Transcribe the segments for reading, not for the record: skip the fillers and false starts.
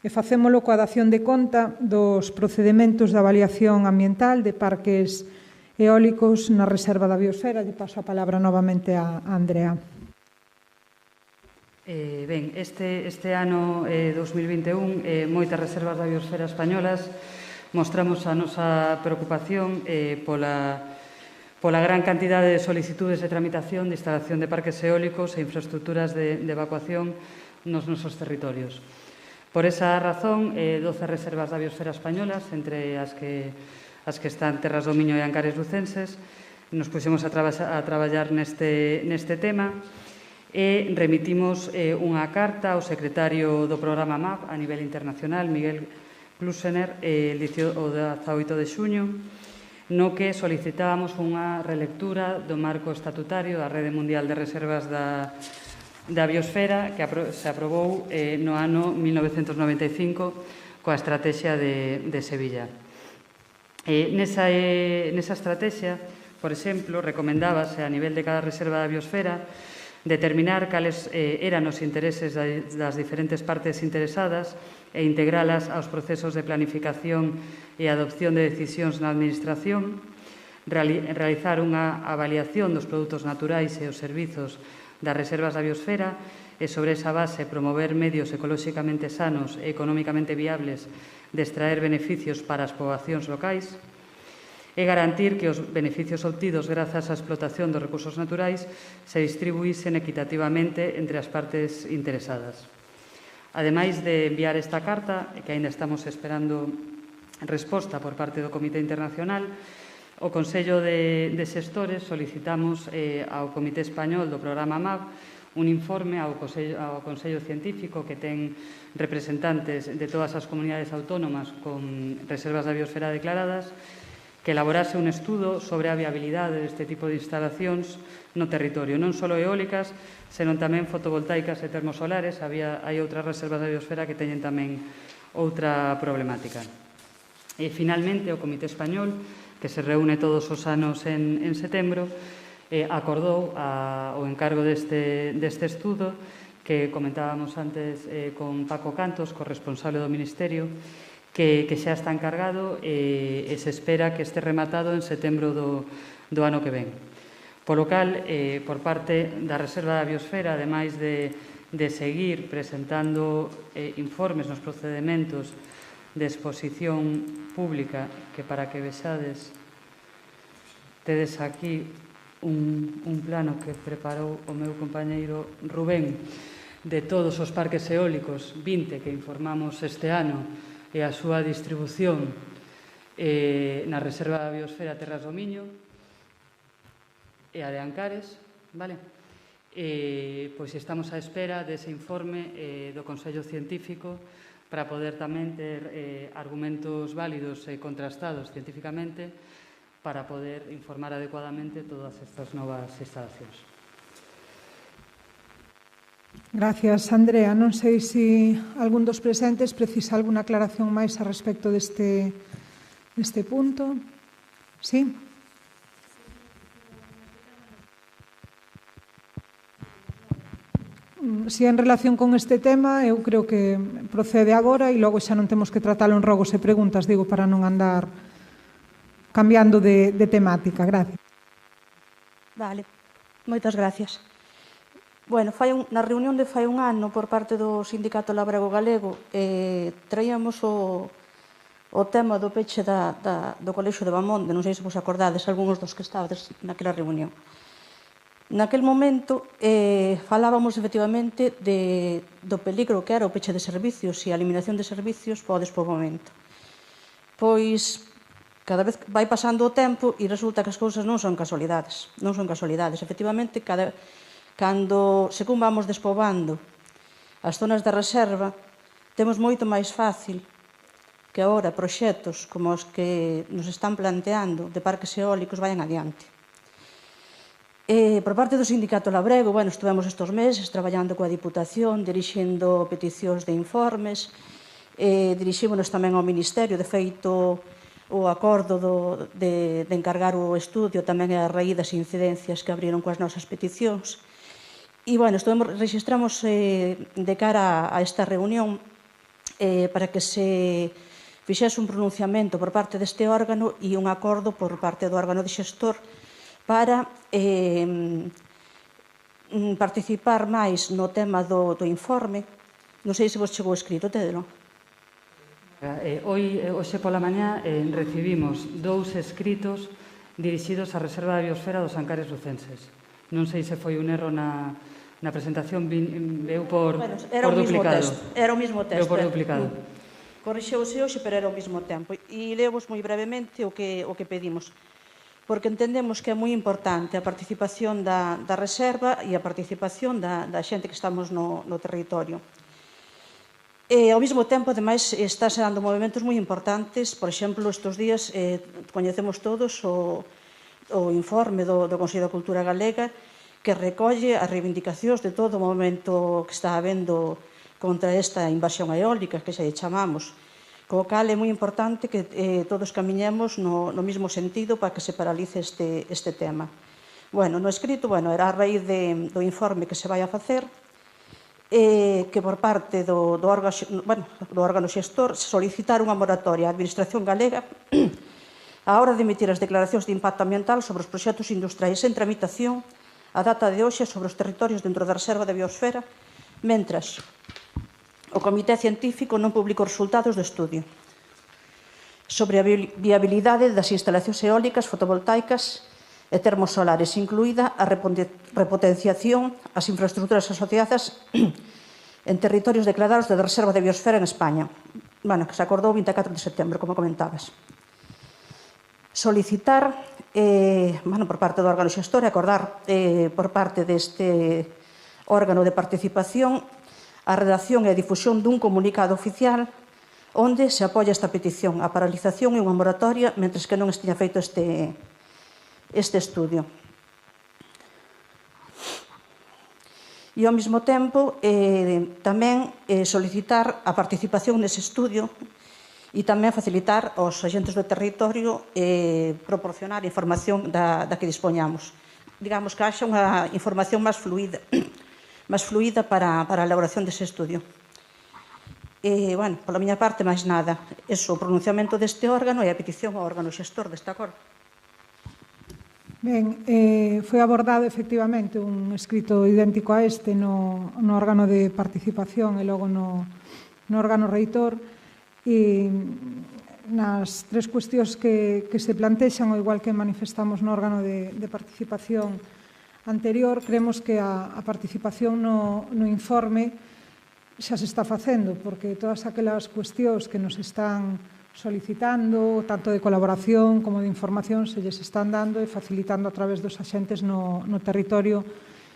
e facémolo coa dación de conta dos procedementos de avaliación ambiental de parques eólicos na Reserva da Biosfera. Lle paso a palabra novamente a Andrea. Ben, este ano 2021, moitas reservas da biosfera españolas mostramos a nosa preocupación pola gran cantidade de solicitudes de tramitación de instalación de parques eólicos e infraestructuras de evacuación nos nosos territorios. Por esa razón, 12 reservas da biosfera españolas, entre as que están Terras do Miño e Ancares lucenses, nos puxemos a traballar neste tema e remitimos unha carta ao secretario do programa MAP a nivel internacional, Miguel Klusener, o 18 de xuño, no que solicitábamos unha relectura do marco estatutario da Rede Mundial de Reservas da biosfera que se aprobou no ano 1995 coa Estrategia de Sevilla. Nesa estrategia, por exemplo, recomendábase a nivel de cada reserva da biosfera determinar cales eran os intereses das diferentes partes interesadas e integralas aos procesos de planificación e adopción de decisións na administración, realizar unha avaliación dos produtos naturais e os servizos das reservas da biosfera e, sobre esa base, promover medios ecolóxicamente sanos e económicamente viables de extraer beneficios para as poboacións locais e garantir que os beneficios obtidos grazas á explotación dos recursos naturais se distribuísen equitativamente entre as partes interesadas. Ademais de enviar esta carta, que aínda estamos esperando resposta por parte do Comité Internacional, o Consello de Xestores solicitamos ao Comité Español do programa MAP un informe ao Consello Científico que ten representantes de todas as comunidades autónomas con reservas da biosfera declaradas, que elaborase un estudo sobre a viabilidade deste tipo de instalacións no territorio, non só eólicas, senón tamén fotovoltaicas e termosolares. Hai outras reservas da biosfera que teñen tamén outra problemática. E, finalmente, o Comité Español, que se reúne todos os anos en setembro, acordou o encargo deste estudo que comentábamos antes con Paco Cantos, corresponsable do Ministerio, que xa está encargado e se espera que este rematado en setembro do ano que ven. Polo cal, por parte da Reserva da Biosfera, ademais de seguir presentando informes nos procedementos de exposición pública, que para que vexades tedes aquí un plano que preparou o meu compañeiro Rubén de todos os parques eólicos 20 que informamos este ano e a súa distribución na Reserva da Biosfera Terras do Miño e a de Ancares, vale? Pois estamos á espera dese informe do Consello Científico para poder tamén ter argumentos válidos e contrastados científicamente para poder informar adecuadamente todas estas novas instalacións. Gracias, Andrea. Non sei se algún dos presentes precisa alguna aclaración máis a respecto deste punto. Sí? Si en relación con este tema, eu creo que procede agora e logo xa non temos que tratalo en rogos e preguntas, digo, para non andar cambiando de temática. Gracias. Vale, moitas gracias. Bueno, na reunión de fai un ano por parte do Sindicato Labrego Galego traíamos o tema do peche do Colexio de Bamonde, non sei se vos acordades, algúns dos que estabades naquela reunión. Naquel momento falábamos efectivamente do peligro que era o peche de servicios e a eliminación de servicios para o despoboamento. Pois cada vez vai pasando o tempo e resulta que as cousas non son casualidades. Non son casualidades. Efectivamente, cando según vamos despobando as zonas de reserva, temos moito máis fácil que agora proxectos como os que nos están planteando de parques eólicos vayan adiante. Por parte do Sindicato Labrego, estivemos estes meses traballando coa Diputación, dirixindo peticións de informes, dirixímonos tamén ao Ministerio, de feito, o acordo de encargar o estudio tamén é a raíz das incidencias que abriron coas nosas peticións. E, registramos de cara a esta reunión para que se fixese un pronunciamento por parte deste órgano e un acordo por parte do órgano de xestor para participar máis no tema do informe. Non sei se vos chegou escrito, tédelo. Hoxe pola mañá recibimos 2 escritos dirixidos á Reserva da Biosfera dos Ancares Lucenses. Non sei se foi un erro na presentación, veu por duplicado. Era o mismo texto. Veu por duplicado. Corrixeuse hoxe, pero era o mesmo tempo. E leovos moi brevemente o que pedimos, porque entendemos que é moi importante a participación da Reserva e a participación da xente que estamos no territorio. E, ao mesmo tempo, ademais, está dando movimentos moi importantes. Por exemplo, estes días coñecemos todos o informe do Consello da Cultura Galega que recolle as reivindicacións de todo o movimento que está habendo contra esta invasión eólica, que xa lle chamamos. Co cal é moi importante que todos camiñemos no mesmo sentido para que se paralice este tema. No escrito, era a raíz do informe que se vai a facer, que por parte do órgano xestor solicitar unha moratoria á Administración galega á hora de emitir as declaracións de impacto ambiental sobre os proxectos industriais en tramitación a data de hoxe sobre os territorios dentro da Reserva da Biosfera, mentras o Comité Científico non publicou os resultados do estudio sobre a viabilidade das instalacións eólicas, fotovoltaicas e termosolares, incluída a repotenciación ás infraestructuras asociadas en territorios declarados de Reserva de Biosfera en España, que se acordou o 24 de setembro, como comentabas. Solicitar, por parte do órgano xestor, e acordar por parte deste órgano de participación a redacción e a difusión dun comunicado oficial onde se apoia esta petición, a paralización e unha moratoria mentres que non esteña feito este estudio. E ao mesmo tempo tamén solicitar a participación nese estudio e tamén facilitar aos agentes do territorio proporcionar información da que dispoñamos. Digamos que haxa unha información máis fluida para a elaboración dese estudio. Pola miña parte, máis nada. O pronunciamento deste órgano e a petición ao órgano xestor deste acordo. Ben, foi abordado efectivamente un escrito idéntico a este no órgano de participación e logo no órgano reitor, e nas 3 cuestións que se plantexan, ao igual que manifestamos no órgano de participación anterior, creemos que a participación no informe xa se está facendo, porque todas aquelas cuestións que nos están solicitando, tanto de colaboración como de información, se lles están dando e facilitando a través dos axentes no territorio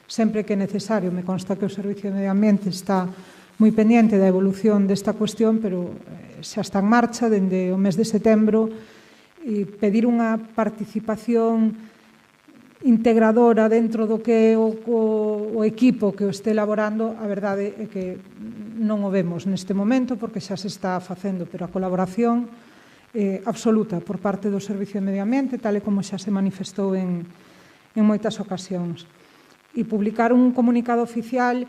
sempre que é necesario. Me consta que o Servicio de Medio Ambiente está moi pendiente da evolución desta cuestión, pero xa está en marcha dende o mes de setembro, e pedir unha participación integradora dentro do que é o equipo que o este elaborando, a verdade é que non o vemos neste momento porque xa se está facendo, pero a colaboración absoluta por parte do Servicio de Medio Ambiente, tal e como xa se manifestou en moitas ocasións. E publicar un comunicado oficial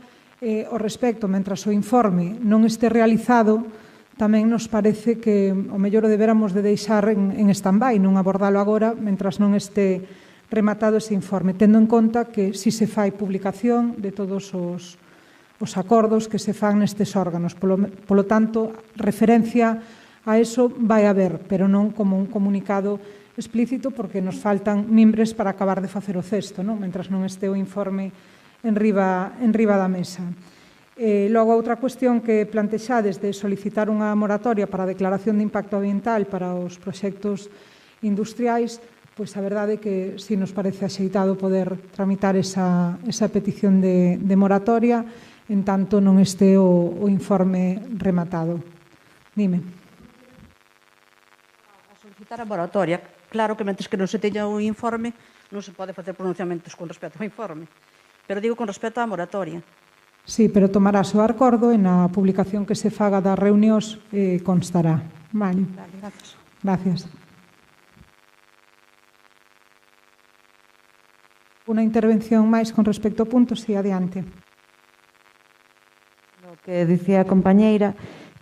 ao respecto, mentras o informe non este realizado, tamén nos parece que o mellor o deberamos de deixar en stand-by, non abordalo agora, mentras non este rematado ese informe, tendo en conta que si se fai publicación de todos os acordos que se fan nestes órganos. Polo tanto, referencia a eso vai haber, pero non como un comunicado explícito, porque nos faltan mimbres para acabar de facer o cesto, mentras non este o informe enriba da mesa. Logo, outra cuestión que plantexades de solicitar unha moratoria para a declaración de impacto ambiental para os proxectos industriais, pois a verdade é que si nos parece axeitado poder tramitar esa petición de moratoria en tanto non este o informe rematado. Dime. A solicitar a moratoria. Claro que mentres que non se teña o informe non se pode facer pronunciamentos con respecto ao informe. Pero digo con respecto á moratoria. Sí, pero tomarás o acordo e na publicación que se faga das reunións constará. Vale. Gracias. Gracias. Unha intervención máis con respecto ao punto, si, adiante. O que dicía a compañeira,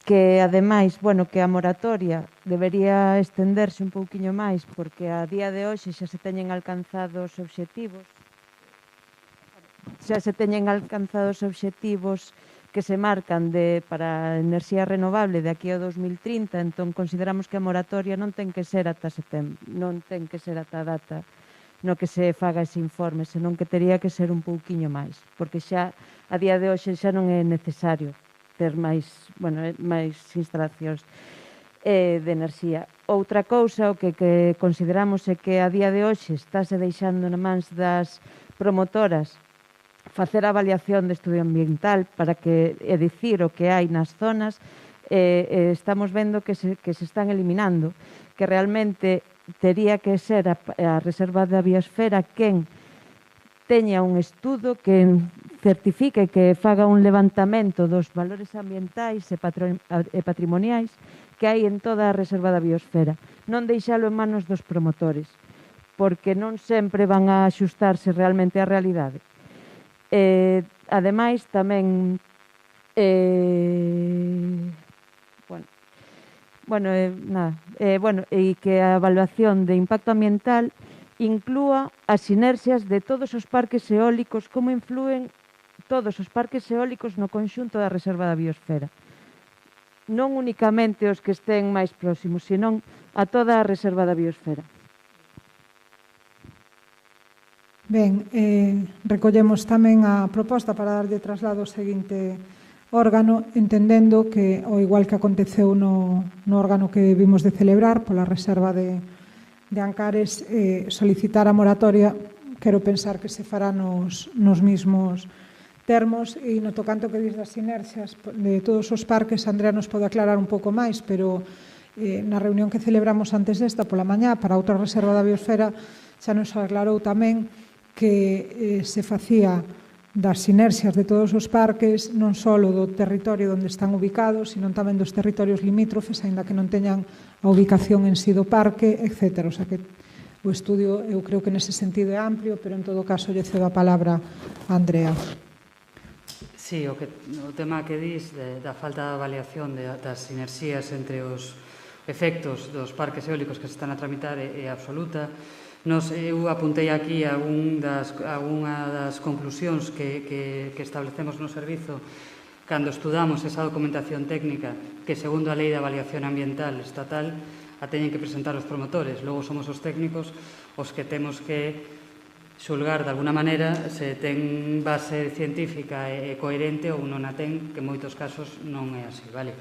que ademais, bueno, que a moratoria debería estenderse un pouquiño máis porque a día de hoxe xa se teñen alcanzado os obxectivos que se marcan para a enerxía renovable de aquí ao 2030, entón consideramos que a moratoria non ten que ser ata setembro, non ten que ser ata a data no que se faga ese informe, senón que tería que ser un pouquiño máis, porque xa a día de hoxe xa non é necesario ter máis instalacións de enerxía. Outra cousa, o que consideramos é que a día de hoxe estáse deixando na mans das promotoras facer a avaliación de estudio ambiental para que, é dicir, o que hai nas zonas, estamos vendo que se están eliminando, que realmente tería que ser a Reserva da Biosfera quen teña un estudo que certifique que faga un levantamento dos valores ambientais e patrimoniais que hai en toda a Reserva da Biosfera. Non deixalo en manos dos promotores, porque non sempre van a axustarse realmente á realidade. Ademais, tamén e que a evaluación de impacto ambiental inclúa as sinerxias de todos os parques eólicos, como influen todos os parques eólicos no conxunto da Reserva da Biosfera. Non únicamente os que estén máis próximos, senón a toda a Reserva da Biosfera. Ben, recollemos tamén a proposta para darlle traslado ao seguinte órgano, entendendo que, ao igual que aconteceu no órgano que vimos de celebrar pola Reserva de Ancares, solicitar a moratoria, quero pensar que se fará nos mismos termos, e no tocanto que dis das sinerxias de todos os parques, Andrea nos pode aclarar un pouco máis, pero na reunión que celebramos antes desta pola mañá para outra Reserva da Biosfera xa nos aclarou tamén que se facía das sinerxias de todos os parques, non só do territorio onde están ubicados, sino tamén dos territorios limítrofes, aínda que non teñan a ubicación en si do parque, etc. O sea que o estudio, eu creo que nese sentido é amplio, pero en todo caso lle cedo a palabra a Andrea. Sí, o tema que dis da falta de avaliación das sinerxías entre os efectos dos parques eólicos que se están a tramitar é absoluta. Eu apuntei aquí algunha das conclusións que establecemos no servizo cando estudamos esa documentación técnica que, segundo a Lei de Avaliación Ambiental Estatal, a teñen que presentar os promotores. Logo somos os técnicos os que temos que xulgar de alguna maneira se ten base científica e coherente ou non a ten, que en moitos casos non é así, vale?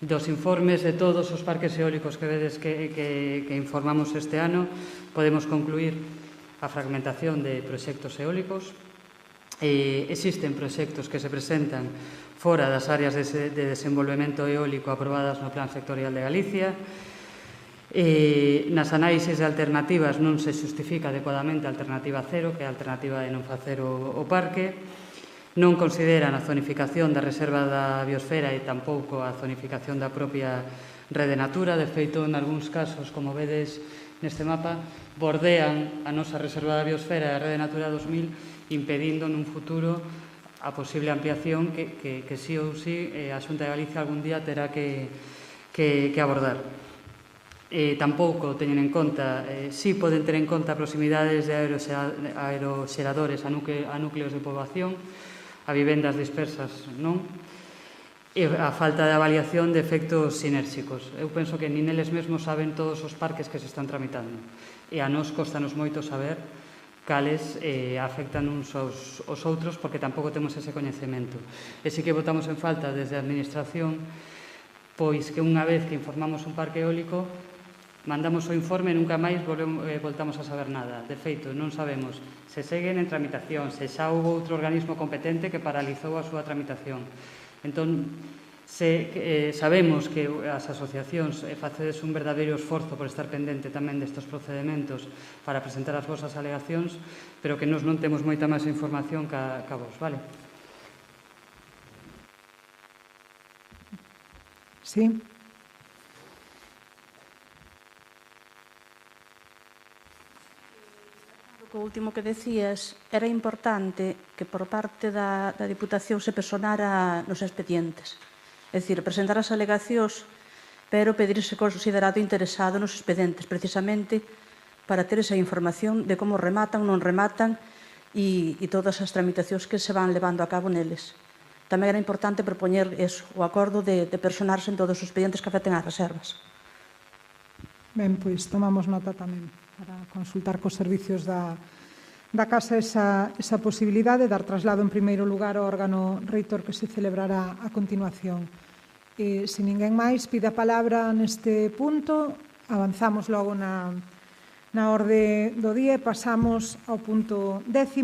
Dos informes de todos os parques eólicos que vedes que informamos este ano, podemos concluir a fragmentación de proxectos eólicos. Existen proxectos que se presentan fora das áreas de desenvolvemento eólico aprobadas no Plan Sectorial de Galicia. Nas análisis de alternativas non se xustifica adecuadamente a alternativa cero, que é a alternativa de non facer o parque. Non consideran a zonificación da Reserva da Biosfera e tampouco a zonificación da propia Rede Natura. De feito, en algúns casos, como vedes neste mapa, bordean a nosa Reserva da Biosfera e a Rede Natura 2000, impedindo nun futuro a posible ampliación que sí ou sí a Xunta de Galicia algún día terá que abordar. Tampouco teñen en conta, sí poden ter en conta proximidades de aeroxeradores a núcleos de poboación, a vivendas dispersas, non? E a falta de avaliación de efectos sinérxicos. Eu penso que nin eles mesmos saben todos os parques que se están tramitando. E a nós costanos moito saber cales afectan uns aos outros, porque tampouco temos ese coñecemento. E si que botamos en falta desde a Administración, pois que unha vez que informamos un parque eólico, mandamos o informe e nunca máis voltamos a saber nada. De feito, non sabemos se seguen en tramitación, se xa houve outro organismo competente que paralizou a súa tramitación. Entón, sabemos que as asociacións facedes un verdadeiro esforzo por estar pendente tamén destes procedementos para presentar as vosas alegacións, pero que nos non temos moita máis información ca vos, vale? Sí. O último que decías, era importante que por parte da Diputación se personara nos expedientes. É dicir, presentar as alegacións, pero pedirse considerado interesado nos expedientes, precisamente para ter esa información de como rematan, non rematan e todas as tramitacións que se van levando a cabo neles. Tamén era importante propoñer o acordo de personarse en todos os expedientes que afecten ás reservas. Ben, pois tomamos nota tamén para consultar cos servicios da Casa esa posibilidade de dar traslado en primeiro lugar ao órgano reitor que se celebrará a continuación. Se ninguén máis pide a palabra neste punto, avanzamos logo na orde do día e pasamos ao punto 10,